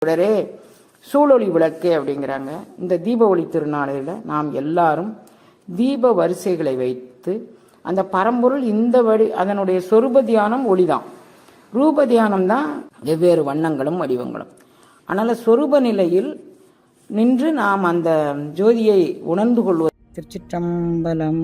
சுடரே சூழொளி விளக்கே அப்படிங்கிறாங்க. இந்த தீப ஒளி திருநாளையில் நாம் எல்லாரும் தீப வரிசைகளை வைத்து அந்த பரம்பொருள் இந்த வழி அதனுடைய சொரூப தியானம் ஒளிதான், ரூப தியானம் தான் வெவ்வேறு வண்ணங்களும் வடிவங்களும். அதனால் சொரூப நிலையில் நின்று நாம் அந்த ஜோதியை உணர்ந்து கொள்வது. திருச்சிற்றம்பலம்.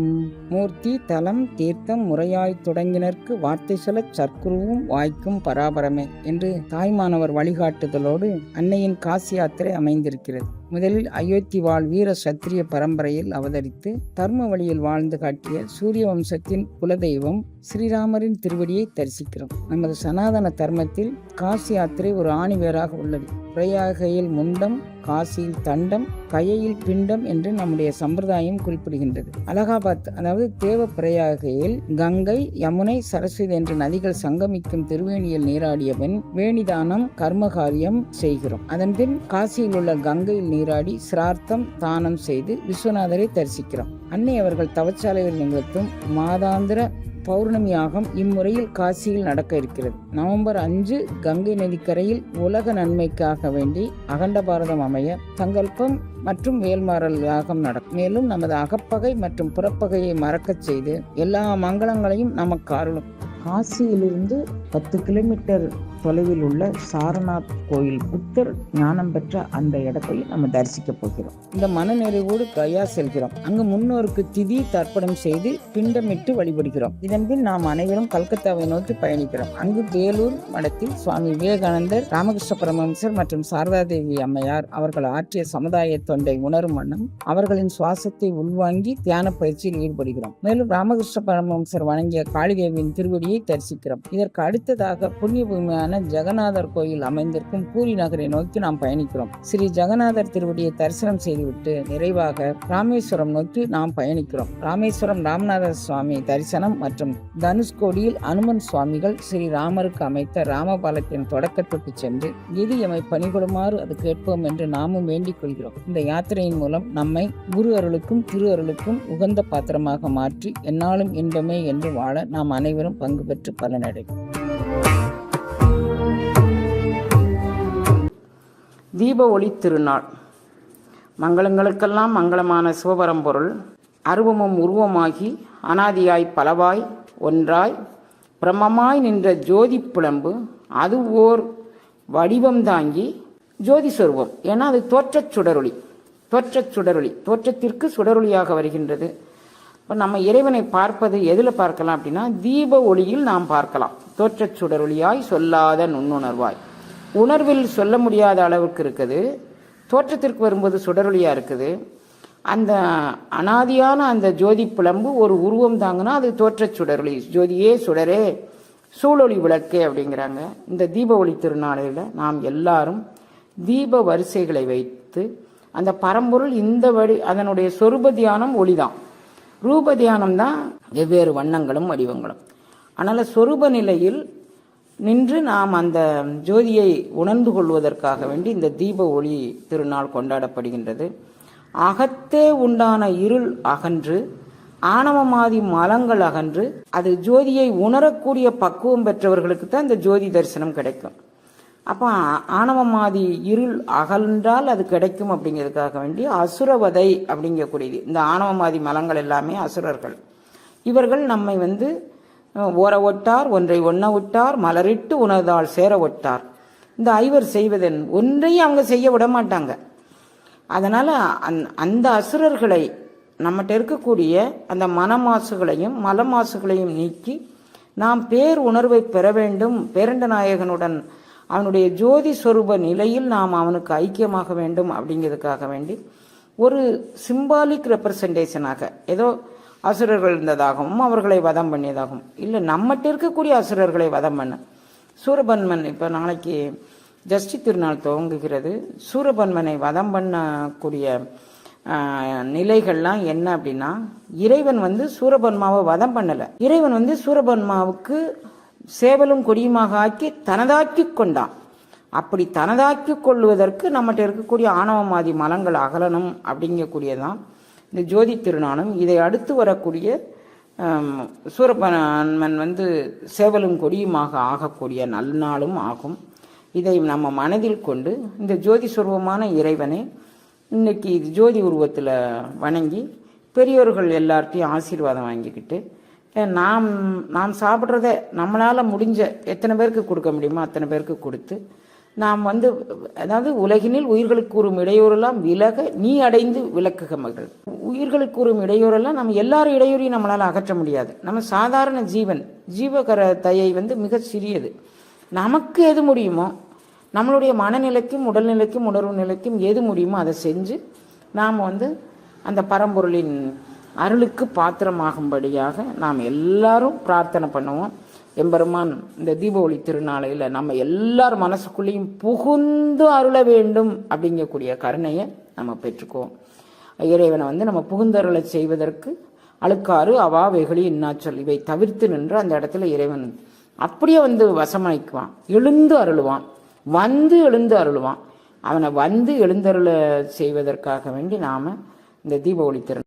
மூர்த்தி தலம் தீர்த்தம் முறையாய் தொடங்கினர்க்கு வார்த்தை சொல்ல சற்குருவும் வாய்க்கும் பராபரமே என்று தாய்மானவர் வழிகாட்டுதலோடு அன்னையின் காசி யாத்திரை அமைந்திருக்கிறது. முதலில் அயோத்தி வாழ் வீர சத்திரிய பரம்பரையில் அவதரித்து தர்ம வழியில் வாழ்ந்து காட்டிய சூரிய வம்சத்தின் குலதெய்வம் ஸ்ரீராமரின் திருவடியை தரிசிக்கிறோம். நமது சனாதன தர்மத்தில் காசி யாத்திரை ஒரு ஆணிவேராக உள்ளது. பிரயாகையில் முண்டம், காசியில் தண்டம், கயையில் பிண்டம் என்று நம்முடைய சம்பிரதாயம் குறிப்பிடுகின்றது. அலகாபாத் அதாவது தேவ பிரயாகையில் கங்கை, யமுனை, சரஸ்வதி என்ற நதிகள் சங்கமிக்கும் திருவேணியில் நீராடியவன் வேணிதானம் கர்மகாரியம் செய்கிறோம். அதன்பின் காசியில் உள்ள கங்கையில் நீராடி சிரார்த்தம் தானம் செய்து விஸ்வநாதரை தரிசிக்கிறோம். அன்னை அவர்கள் தவச்சாலையில் நிகழ்த்தும் மாதாந்திர பௌர்ணமி யாகம் இம்முறையில் காசியில் நடக்க இருக்கிறது. நவம்பர் 5 கங்கை நதிக்கரையில் உலக நன்மைக்காக வேண்டி அகண்ட பாரதம் அமைய சங்கல்பம் மற்றும் வேல்மாறல் யாகம் நடக்கும். மேலும் நமது அகப்பகை மற்றும் புறப்பகையை மறக்கச் செய்து எல்லா மங்களங்களையும் நமக்கு அருளும். காசியிலிருந்து 10 கிலோமீட்டர் தொலைவில் உள்ள சாரநாத் கோயில் புத்தர் ஞானம் பெற்ற அந்த இடத்தை நம்ம தரிசிக்க போகிறோம். இந்த மனநிறைவோடு கயா செல்கிறோம். அங்கு முன்னோருக்கு திதி தர்ப்பணம் செய்து பிண்டமிட்டு வழிபடுகிறோம். இதன்பின் நாம் அனைவரும் கல்கத்தாவை நோக்கி பயணிக்கிறோம். அங்கு வேலூர் மடத்தில் சுவாமி விவேகானந்தர், ராமகிருஷ்ண பரமஹம்சர் மற்றும் சாரதா தேவி அம்மையார் அவர்கள் ஆற்றிய சமுதாய தொண்டை உணரும் வண்ணம் அவர்களின் சுவாசத்தை உள்வாங்கி தியான பயிற்சியில் ஈடுபடுகிறோம். மேலும் ராமகிருஷ்ண பரமஹம்சர் வணங்கிய காளிதேவியின் திருவடியை தரிசிக்கிறோம். இதற்கு அடுத்ததாக புண்ணிய பூமியான ஜெகநாதர் கோயில் அமைந்திருக்கும் பூரி நகரை நோக்கி நாம் பயணிக்கிறோம். ஸ்ரீ ஜெகநாதர் திருவடியை தரிசனம் செய்துவிட்டு நிறைவாக ராமேஸ்வரம் நோக்கி நாம் பயணிக்கிறோம். ராமேஸ்வரம் ராமநாத சுவாமி தரிசனம் மற்றும் தனுஷ்கோடியில் அனுமன் சுவாமிகள் ஸ்ரீ ராமருக்கு அமைத்த ராமபாலத்தின் தொடக்கத்திற்கு சென்று எது எமை பணிகொடுமாறு அது கேட்போம் என்று நாமும் வேண்டிக் கொள்கிறோம். இந்த யாத்திரையின் மூலம் நம்மை குரு அருளுக்கும் திரு அருளுக்கும் உகந்த பாத்திரமாக மாற்றி எந்நாளும் இன்பமே என்று வாழ நாம் அனைவரும் பங்கு பெற்று பலனடைவோம். தீப ஒளி திருநாள். மங்களங்களுக்கெல்லாம் மங்களமான சிவபரம்பொருள் அருவமும் உருவமாகி அனாதியாய் பலவாய் ஒன்றாய் பிரம்மமாய் நின்ற ஜோதி புலம்பு அது ஓர் வடிவம் தாங்கி ஜோதி சொருவம். ஏன்னா அது தோற்றச் சுடரொளி, தோற்றத்திற்கு சுடரொளியாக வருகின்றது. இப்போ நம்ம இறைவனை பார்ப்பது எதில் பார்க்கலாம் அப்படின்னா தீப ஒளியில் நாம் பார்க்கலாம். தோற்றச் சுடரொளியாய் சொல்லாத நுண்ணுணர்வாய், உணர்வில் சொல்ல முடியாத அளவுக்கு இருக்குது. தோற்றத்திற்கு வரும்போது சுடரொளியாக இருக்குது. அந்த அனாதியான அந்த ஜோதி புலம்பு ஒரு உருவம் தாங்கன்னா அது தோற்றச் சுடரொளி. ஜோதியே சுடரே சூழொளி விளக்கே அப்படிங்கிறாங்க. இந்த தீப ஒளி திருநாளையில் நாம் எல்லாரும் தீப வரிசைகளை வைத்து அந்த பரம்பொருள் இந்த வழி அதனுடைய சொரூப தியானம் ஒளிதான், ரூப தியானம் தான் வெவ்வேறு வண்ணங்களும் வடிவங்களும். அதனால் சொரூப நிலையில் நின்று நாம் அந்த ஜோதியை உணர்ந்து கொள்வதற்காக வேண்டி இந்த தீப ஒளி திருநாள் கொண்டாடப்படுகின்றது. அகத்தே உண்டான இருள் அகன்று ஆணவமாதி மலங்கள் அகன்று அது ஜோதியை உணரக்கூடிய பக்குவம் பெற்றவர்களுக்கு தான் இந்த ஜோதி தரிசனம் கிடைக்கும். அப்போ ஆணவமாதி இருள் அகன்றால் அது கிடைக்கும் அப்படிங்கிறதுக்காக வேண்டி அசுரவதை அப்படிங்கக்கூடியது. இந்த ஆணவமாதி மலங்கள் எல்லாமே அசுரர்கள். இவர்கள் நம்மை ஓர ஒட்டார் ஒன்றை ஒன்ன விட்டார் மலரிட்டு உணர்ந்தால் சேர ஒட்டார். இந்த ஐவர் செய்வதன் ஒன்றையும் அவங்க செய்ய விட மாட்டாங்க. அதனால் அந்த அசுரர்களை நம்மகிட்ட இருக்கக்கூடிய அந்த மனமாசுகளையும் மலமாசுகளையும் நீக்கி நாம் பேர் உணர்வை பெற வேண்டும். பேரண்ட நாயகனுடன் அவனுடைய ஜோதி சொரூப நிலையில் நாம் அவனுக்கு ஐக்கியமாக வேண்டும் அப்படிங்கிறதுக்காக வேண்டி ஒரு சிம்பாலிக் ரெப்ரசன்டேஷனாக ஏதோ அசுரர்கள் இருந்ததாகவும் அவர்களை வதம் பண்ணியதாகவும் இல்லை, நம்மகிட்ட இருக்கக்கூடிய அசுரர்களை வதம் பண்ண சூரபன்மன். இப்போ நாளைக்கு ஜஷ்டி திருநாள் துவங்குகிறது. சூரபன்மனை வதம் பண்ணக்கூடிய நிலைகள்லாம் என்ன அப்படின்னா இறைவன் சூரபன்மாவை வதம் பண்ணலை. இறைவன் சூரபன்மாவுக்கு சேவலும் கொடியுமாக ஆக்கி தனதாக்கி கொண்டான். அப்படி தனதாக்கி கொள்வதற்கு நம்மகிட்ட இருக்கக்கூடிய ஆணவமாதி மலங்கள் அகலணும் அப்படிங்கக்கூடியதான் இந்த ஜோதி திருநாளும். இதை அடுத்து வரக்கூடிய சூரபன்மன் சேவலும் கொடியுமாக ஆகக்கூடிய நல்நாளும் ஆகும். இதை நம்ம மனதில் கொண்டு இந்த ஜோதி சொரூபமான இறைவனை இன்னைக்கு ஜோதி உருவத்தில் வணங்கி பெரியோர்கள் எல்லார்ட்டையும் ஆசீர்வாதம் வாங்கிக்கிட்டு நாம் நாம் சாப்பிட்றத நம்மளால் முடிஞ்ச எத்தனை பேருக்கு கொடுக்க முடியுமோ அத்தனை பேருக்கு கொடுத்து நாம் அதாவது உலகினில் உயிர்களுக்கு கூறும் இடையூறெல்லாம் விலக நீ அடைந்து விளக்குக மகள். உயிர்களுக்கு கூறும் இடையூறெல்லாம் நம்ம எல்லாரும் இடையூறையும் நம்மளால் அகற்ற முடியாது. நம்ம சாதாரண ஜீவகர தயை மிக சிறியது. நமக்கு எது முடியுமோ நம்மளுடைய மனநிலைக்கும் உடல்நிலைக்கும் உணர்வு நிலைக்கும் எது முடியுமோ அதை செஞ்சு நாம் அந்த பரம்பொருளின் அருளுக்கு பாத்திரமாகும்படியாக நாம் எல்லாரும் பிரார்த்தனை பண்ணுவோம். எம்பெருமான் இந்த தீபாவளி திருநாளையில் நம்ம எல்லார் மனசுக்குள்ளேயும் புகுந்து அருள வேண்டும் அப்படிங்கக்கூடிய கருணையை நம்ம பெற்றுக்குவோம். இறைவனை நம்ம புகுந்தருளை செய்வதற்கு அழுக்காறு அவா வெகுளி இன்னாச்சொல் இவை தவிர்த்து நின்று அந்த இடத்துல இறைவன் அப்படியே வசமாய்க்குவான், எழுந்து அருளுவான், எழுந்து அருளுவான். அவனை எழுந்தருளை செய்வதற்காக வேண்டி நாம இந்த தீபாவளி திருநாள்